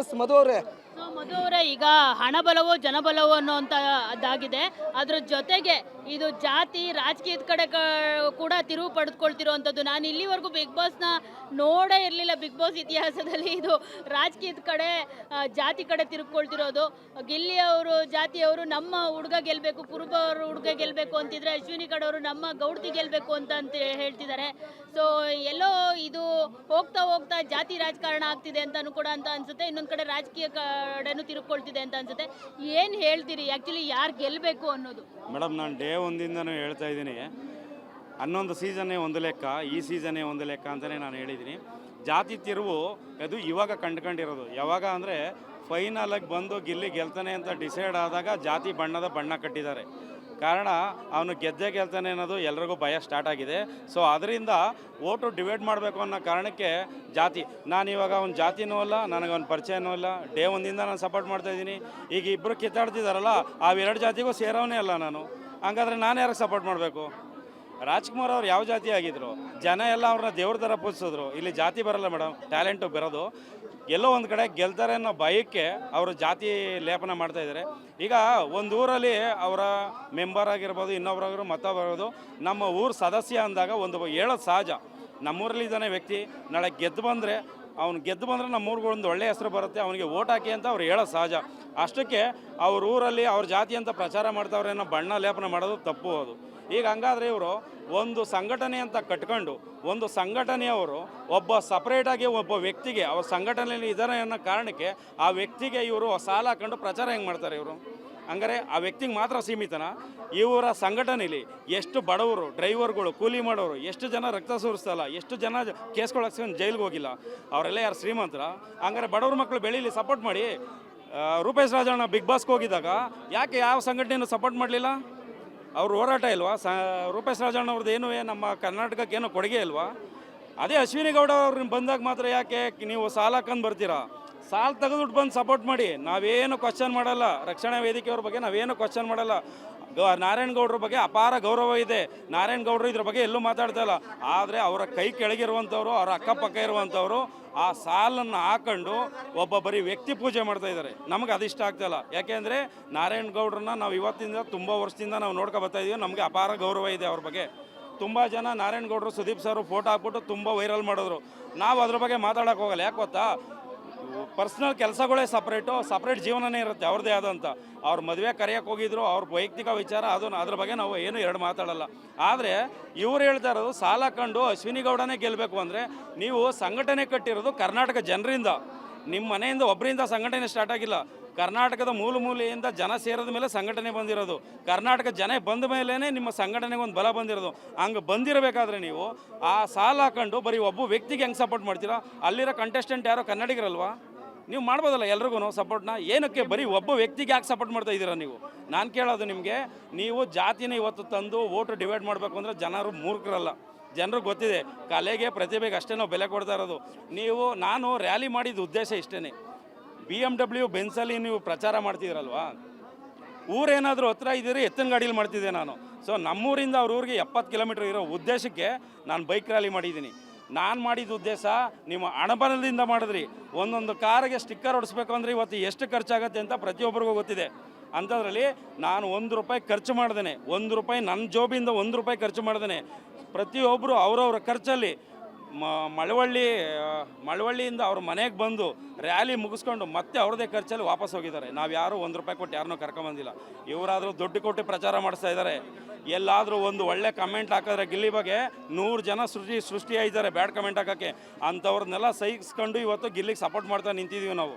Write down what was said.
S ಮಧು ಅವರೇ. ಮಧು ಅವರೇ, ಈಗ ಹಣಬಲವೋ ಜನಬಲವೋ ಅನ್ನೋಂಥದ್ದಾಗಿದೆ. ಅದ್ರ ಜೊತೆಗೆ ಇದು ಜಾತಿ ರಾಜಕೀಯದ ಕಡೆ ಕೂಡ ತಿರುವು ಪಡೆದುಕೊಳ್ತಿರೋವಂಥದ್ದು. ನಾನು ಇಲ್ಲಿವರೆಗೂ ಬಿಗ್ ಬಾಸ್ನ ನೋಡೇ ಇರಲಿಲ್ಲ. ಬಿಗ್ ಬಾಸ್ ಇತಿಹಾಸದಲ್ಲಿ ಇದು ರಾಜಕೀಯದ ಕಡೆ ಜಾತಿ ಕಡೆ ತಿರುಗಿಕೊಳ್ತಿರೋದು. ಗಿಲ್ಲಿ ಅವರು ಜಾತಿಯವರು ನಮ್ಮ ಹುಡುಗ ಗೆಲ್ಲಬೇಕು, ಕುರುಬ ಅವರು ಹುಡುಗ ಗೆಲ್ಲಬೇಕು ಅಂತಿದ್ರೆ, ಅಶ್ವಿನಿ ಕಡೆಯವರು ನಮ್ಮ ಗೌಡ್ತಿ ಗೆಲ್ಲಬೇಕು ಅಂತ ಹೇಳ್ತಿದ್ದಾರೆ. ಸೊ ಎಲ್ಲೋ ಇದು ಹೋಗ್ತಾ ಹೋಗ್ತಾ ಜಾತಿ ರಾಜಕಾರಣ ಆಗ್ತಿದೆ ಅಂತಲೂ ಕೂಡ ಅಂತ ಅನ್ಸುತ್ತೆ. ಇನ್ನೊಂದು ಕಡೆ ರಾಜಕೀಯ ಕಡೆನೂ ತಿರುಗಿಕೊಳ್ತಿದೆ ಅಂತ ಅನ್ಸುತ್ತೆ. ಏನು ಹೇಳ್ತೀರಿ ಆ್ಯಕ್ಚುಲಿ ಯಾರು ಗೆಲ್ಲಬೇಕು ಅನ್ನೋದು? ಮೇಡಮ್, ನಾನು ಡೇ ಒಂದಿಂದನೂ ಹೇಳ್ತಾ ಇದ್ದೀನಿ, ಹನ್ನೊಂದು ಸೀಸನ್ನೇ ಒಂದು ಲೆಕ್ಕ, ಈ ಸೀಸನ್ನೇ ಒಂದು ಲೆಕ್ಕ ಅಂತಲೇ ನಾನು ಹೇಳಿದ್ದೀನಿ. ಜಾತಿ ತಿರುವು ಅದು ಇವಾಗ ಕಂಡುಕೊಂಡಿರೋದು. ಯಾವಾಗ ಅಂದರೆ ಫೈನಲಾಗಿ ಬಂದು ಗಿಲ್ಲಿ ಗೆಲ್ತಾನೆ ಅಂತ ಡಿಸೈಡ್ ಆದಾಗ ಜಾತಿ ಬಣ್ಣ ಕಟ್ಟಿದ್ದಾರೆ. ಕಾರಣ ಅವನು ಗೆಲ್ತಾನೆ ಅನ್ನೋದು ಎಲ್ರಿಗೂ ಭಯ ಸ್ಟಾರ್ಟ್ ಆಗಿದೆ. ಸೊ ಅದರಿಂದ ಓಟು ಡಿವೈಡ್ ಮಾಡಬೇಕು ಅನ್ನೋ ಕಾರಣಕ್ಕೆ ಜಾತಿ, ನಾನು ಇವಾಗ ಅವ್ನ ಜಾತಿನೂ ಅಲ್ಲ, ನನಗೆ ಅವ್ನ ಪರಿಚಯನೂ ಇಲ್ಲ. ಡೇ ಒಂದಿಂದ ನಾನು ಸಪೋರ್ಟ್ ಮಾಡ್ತಾಯಿದ್ದೀನಿ. ಈಗ ಇಬ್ಬರು ಕಿತ್ತಾಡ್ತಿದ್ದಾರಲ್ಲ, ಅವೆರಡು ಜಾತಿಗೂ ಸೇರೋನೇ ಅಲ್ಲ ನಾನು. ಹಂಗಾದ್ರೆ ನಾನು ಯಾರಿಗೆ ಸಪೋರ್ಟ್ ಮಾಡಬೇಕು? ರಾಜ್ಕುಮಾರ್ ಅವ್ರು ಯಾವ ಜಾತಿ ಆಗಿದ್ರು? ಜನ ಎಲ್ಲ ಅವ್ರನ್ನ ದೇವ್ರ ಥರ ಪೂಜಿಸಿದ್ರು. ಇಲ್ಲಿ ಜಾತಿ ಬರಲ್ಲ ಮೇಡಮ್, ಟ್ಯಾಲೆಂಟು ಬರೋದು. ಎಲ್ಲೋ ಒಂದು ಕಡೆ ಗೆಲ್ತಾರೆ ಅನ್ನೋ ಭಯಕ್ಕೆ ಅವರು ಜಾತಿ ಲೇಪನ ಮಾಡ್ತಾಯಿದ್ದಾರೆ. ಈಗ ಒಂದು ಊರಲ್ಲಿ ಅವರ ಮೆಂಬರ್ ಆಗಿರ್ಬೋದು, ಇನ್ನೊಬ್ಬರಾಗಿರೋ ಮತ್ತೊಬ್ಬರೋದು ನಮ್ಮ ಊರು ಸದಸ್ಯ ಅಂದಾಗ ಒಂದು ಹೇಳೋದು ಸಹಜ. ನಮ್ಮೂರಲ್ಲಿ ಇದ್ದಾನೆ ವ್ಯಕ್ತಿ, ನಾಳೆ ಗೆದ್ದು ಬಂದರೆ ನಮ್ಮೂರಿಗೆ ಒಂದು ಒಳ್ಳೆಯ ಹೆಸರು ಬರುತ್ತೆ, ಅವನಿಗೆ ಓಟ್ ಹಾಕಿ ಅಂತ ಅವ್ರು ಹೇಳೋದು ಸಹಜ. ಅಷ್ಟಕ್ಕೆ ಅವ್ರ ಊರಲ್ಲಿ ಅವ್ರ ಜಾತಿ ಅಂತ ಪ್ರಚಾರ ಮಾಡ್ತಾವ್ರೆ ಅನ್ನೋ ಬಣ್ಣ ಲೇಪನ ಮಾಡೋದು ತಪ್ಪು ಅದು. ಈಗ ಹಂಗಾದರೆ ಇವರು ಒಂದು ಸಂಘಟನೆ ಅಂತ ಕಟ್ಕೊಂಡು, ಒಂದು ಸಂಘಟನೆಯವರು ಒಬ್ಬ ಸಪ್ರೇಟಾಗಿ ಒಬ್ಬ ವ್ಯಕ್ತಿಗೆ ಅವ್ರ ಸಂಘಟನೆಯಲ್ಲಿ ಇದ್ದಾರೆ ಅನ್ನೋ ಕಾರಣಕ್ಕೆ ಆ ವ್ಯಕ್ತಿಗೆ ಇವರು ಸಾಲ ಹಾಕೊಂಡು ಪ್ರಚಾರ ಹೆಂಗೆ ಮಾಡ್ತಾರೆ ಇವರು? ಹಂಗಾರೆ ಆ ವ್ಯಕ್ತಿಗೆ ಮಾತ್ರ ಸೀಮಿತನ? ಇವರ ಸಂಘಟನೆಯಲ್ಲಿ ಎಷ್ಟು ಬಡವರು, ಡ್ರೈವರ್ಗಳು, ಕೂಲಿ ಮಾಡೋರು, ಎಷ್ಟು ಜನ ರಕ್ತ ಸುರಿಸ್ತಲ್ಲ, ಎಷ್ಟು ಜನ ಕೇಸ್ಗಳು ಹಾಕ್ಸ್ಕೊಂಡು ಜೈಲಿಗೆ ಹೋಗಿಲ್ಲ, ಅವರೆಲ್ಲ ಯಾರು ಶ್ರೀಮಂತರ? ಹಂಗಾರೆ ಬಡವ್ರ ಮಕ್ಕಳು ಬೆಳೀಲಿ, ಸಪೋರ್ಟ್ ಮಾಡಿ. ರೂಪೇಶ್ ರಾಜಣ್ಣ ಬಿಗ್ ಬಾಸ್ಗೆ ಹೋಗಿದ್ದಾಗ ಯಾಕೆ ಯಾವ ಸಂಘಟನೆಯನ್ನು ಸಪೋರ್ಟ್ ಮಾಡಲಿಲ್ಲ? ಅವ್ರ ಹೋರಾಟ ಇಲ್ವಾ? ರೂಪೇಶ್ ರಾಜಣ್ಣ ಅವ್ರದ್ದು ಏನು ನಮ್ಮ ಕರ್ನಾಟಕಕ್ಕೆ ಏನೋ ಕೊಡುಗೆ ಇಲ್ವಾ? ಅದೇ ಅಶ್ವಿನಿ ಗೌಡ ಅವ್ರನ್ನ ಬಂದಾಗ ಮಾತ್ರ ಯಾಕೆ ನೀವು ಸಾಲ ಹಾಕೊಂಡು ಬರ್ತೀರಾ? ಸಾಲ ತೆಗೆದುಬಿಟ್ಟು ಬಂದು ಸಪೋರ್ಟ್ ಮಾಡಿ, ನಾವೇನು ಕ್ವಶನ್ ಮಾಡಲ್ಲ. ರಕ್ಷಣಾ ವೇದಿಕೆಯವ್ರ ಬಗ್ಗೆ ನಾವೇನು ಕ್ವಶನ್ ಮಾಡಲ್ಲ. ನಾರಾಯಣಗೌಡ್ರ ಬಗ್ಗೆ ಅಪಾರ ಗೌರವ ಇದೆ. ನಾರಾಯಣಗೌಡರು ಇದ್ರ ಬಗ್ಗೆ ಎಲ್ಲೂ ಮಾತಾಡ್ತಾ ಇಲ್ಲ. ಆದರೆ ಅವರ ಕೈ ಕೆಳಗಿರುವಂಥವ್ರು, ಅವರ ಅಕ್ಕಪಕ್ಕ ಇರುವಂಥವ್ರು ಆ ಸಾಲನ್ನು ಹಾಕೊಂಡು ಬರೀ ವ್ಯಕ್ತಿ ಪೂಜೆ ಮಾಡ್ತಾಯಿದ್ದಾರೆ. ನಮಗೆ ಅದು ಇಷ್ಟ ಆಗ್ತಾಯಿಲ್ಲ. ಯಾಕೆಂದರೆ ನಾರಾಯಣಗೌಡ್ರನ್ನ ನಾವು ಇವತ್ತಿಂದ ತುಂಬ ವರ್ಷದಿಂದ ನಾವು ನೋಡ್ಕೊ ಬರ್ತಾಯಿದ್ದೀವಿ. ನಮಗೆ ಅಪಾರ ಗೌರವ ಇದೆ ಅವ್ರ ಬಗ್ಗೆ. ತುಂಬ ಜನ ನಾರಾಯಣಗೌಡರು, ಸುದೀಪ್ ಸರ್ ಫೋಟೋ ಹಾಕ್ಬಿಟ್ಟು ತುಂಬ ವೈರಲ್ ಮಾಡಿದ್ರು. ನಾವು ಅದ್ರ ಬಗ್ಗೆ ಮಾತಾಡೋಕೆ ಹೋಗಲ್ಲ. ಯಾಕೆ ಗೊತ್ತಾ? ಪರ್ಸ್ನಲ್ ಕೆಲಸಗಳೇ ಸಪ್ರೇಟ್ ಜೀವನನೇ ಇರುತ್ತೆ ಅವ್ರದ್ದೇ ಆದಂಥ. ಅವ್ರ ಮದುವೆ ಕರೆಯೋಕೆ ಹೋಗಿದ್ರು, ಅವ್ರ ವೈಯಕ್ತಿಕ ವಿಚಾರ ಅದು. ಅದ್ರ ಬಗ್ಗೆ ನಾವು ಏನು ಎರಡು ಮಾತಾಡಲ್ಲ. ಆದರೆ ಇವ್ರು ಹೇಳ್ತಾ ಇರೋದು ಸಾಲ ಕಂಡು ಅಶ್ವಿನಿ ಗೌಡನೇ ಗೆಲ್ಲಬೇಕು ಅಂದರೆ, ನೀವು ಸಂಘಟನೆ ಕಟ್ಟಿರೋದು ಕರ್ನಾಟಕ ಜನರಿಂದ. ನಿಮ್ಮ ಮನೆಯಿಂದ ಒಬ್ಬರಿಂದ ಸಂಘಟನೆ ಸ್ಟಾರ್ಟ್ ಆಗಿಲ್ಲ. ಕರ್ನಾಟಕದ ಮೂಲೆಯಿಂದ ಜನ ಸೇರಿದ ಮೇಲೆ ಸಂಘಟನೆ ಬಂದಿರೋದು. ಕರ್ನಾಟಕ ಜನ ಬಂದ ಮೇಲೇ ನಿಮ್ಮ ಸಂಘಟನೆಗೆ ಒಂದು ಬಲ ಬಂದಿರೋದು. ಹಂಗೆ ಬಂದಿರಬೇಕಾದ್ರೆ ನೀವು ಆ ಸಾಲ ಹಾಕೊಂಡು ಬರೀ ಒಬ್ಬ ವ್ಯಕ್ತಿಗೆ ಹೆಂಗೆ ಸಪೋರ್ಟ್ ಮಾಡ್ತೀರಾ? ಅಲ್ಲಿರೋ ಕಂಟೆಸ್ಟೆಂಟ್ ಯಾರೋ ಕನ್ನಡಿಗರಲ್ವಾ? ನೀವು ಮಾಡ್ಬೋದಲ್ಲ ಎಲ್ರಿಗೂ ಸಪೋರ್ಟ್ನ. ಏನಕ್ಕೆ ಬರೀ ಒಬ್ಬ ವ್ಯಕ್ತಿಗೆ ಯಾಕೆ ಸಪೋರ್ಟ್ ಮಾಡ್ತಾ ಇದ್ದೀರಾ ನೀವು? ನಾನು ಕೇಳೋದು ನಿಮಗೆ, ನೀವು ಜಾತಿನ ಇವತ್ತು ತಂದು ಓಟು ಡಿವೈಡ್ ಮಾಡಬೇಕು ಅಂದರೆ ಜನರು ಮೂರ್ಖರಲ್ಲ. ಜನರಿಗೆ ಗೊತ್ತಿದೆ, ಕಲೆಗೆ ಪ್ರತಿಭೆಗೆ ಅಷ್ಟೇ ನಾವು ಬೆಲೆ ಕೊಡ್ತಾ ಇರೋದು. ನಾನು ರ್ಯಾಲಿ ಮಾಡಿದ ಉದ್ದೇಶ ಇಷ್ಟೇ. BMW ಬೆನ್ಸಲ್ಲಿ ನೀವು ಪ್ರಚಾರ ಮಾಡ್ತಿದ್ದೀರಲ್ವಾ, ಊರೇನಾದರೂ ಹತ್ರ ಇದ್ದೀರಿ, ಎತ್ತಿನ ಗಾಡೀಲಿ ಮಾಡ್ತಿದ್ದೆ ನಾನು. ಸೊ ನಮ್ಮೂರಿಂದ ಅವ್ರ ಊರಿಗೆ 70 ಕಿಲೋಮೀಟ್ರ್ ಇರೋ ಉದ್ದೇಶಕ್ಕೆ ನಾನು ಬೈಕ್ ರ್ಯಾಲಿ ಮಾಡಿದ್ದೀನಿ. ನಾನು ಮಾಡಿದ ಉದ್ದೇಶ ನಿಮ್ಮ ಹಣಬಲದಿಂದ ಮಾಡಿದ್ರಿ. ಒಂದೊಂದು ಕಾರಿಗೆ ಸ್ಟಿಕ್ಕರ್ ಹೊಡಿಸ್ಬೇಕು ಅಂದರೆ ಇವತ್ತು ಎಷ್ಟು ಖರ್ಚಾಗುತ್ತೆ ಅಂತ ಪ್ರತಿಯೊಬ್ಬರಿಗೂ ಗೊತ್ತಿದೆ. ಅಂಥದ್ರಲ್ಲಿ ನಾನು ₹1 ಖರ್ಚು ಮಾಡ್ದೇನೆ, ₹1 ನನ್ನ ಜೋಬಿಂದ ₹1 ಖರ್ಚು ಮಾಡ್ದೇನೆ. ಪ್ರತಿಯೊಬ್ಬರು ಅವರವರ ಖರ್ಚಲ್ಲಿ ಮಳವಳ್ಳಿಯಿಂದ ಅವ್ರ ಮನೆಗೆ ಬಂದು ರ್ಯಾಲಿ ಮುಗಿಸ್ಕೊಂಡು ಮತ್ತೆ ಅವ್ರದ್ದೇ ಖರ್ಚಲ್ಲಿ ವಾಪಸ್ ಹೋಗಿದ್ದಾರೆ. ನಾವು ಯಾರು ₹1 ಕೊಟ್ಟು ಯಾರನ್ನೂ ಕರ್ಕೊಂಬಂದಿಲ್ಲ. ಇವರಾದರೂ ದುಡ್ಡು ಕೊಟ್ಟು ಪ್ರಚಾರ ಮಾಡಿಸ್ತಾ ಇದ್ದಾರೆ. ಎಲ್ಲಾದರೂ ಒಂದು ಒಳ್ಳೆ ಕಮೆಂಟ್ ಹಾಕಿದ್ರೆ ಗಿಲ್ಲಿ ಬಗ್ಗೆ 100 ಜನ ಸೃಷ್ಟಿಯಾಗಿದ್ದಾರೆ ಬ್ಯಾಡ್ ಕಮೆಂಟ್ ಹಾಕೋಕ್ಕೆ. ಅಂಥವ್ರನ್ನೆಲ್ಲ ಸಹಿಸ್ಕೊಂಡು ಇವತ್ತು ಗಿಲ್ಲಿಗೆ ಸಪೋರ್ಟ್ ಮಾಡ್ತಾ ನಿಂತಿದ್ದೀವಿ ನಾವು.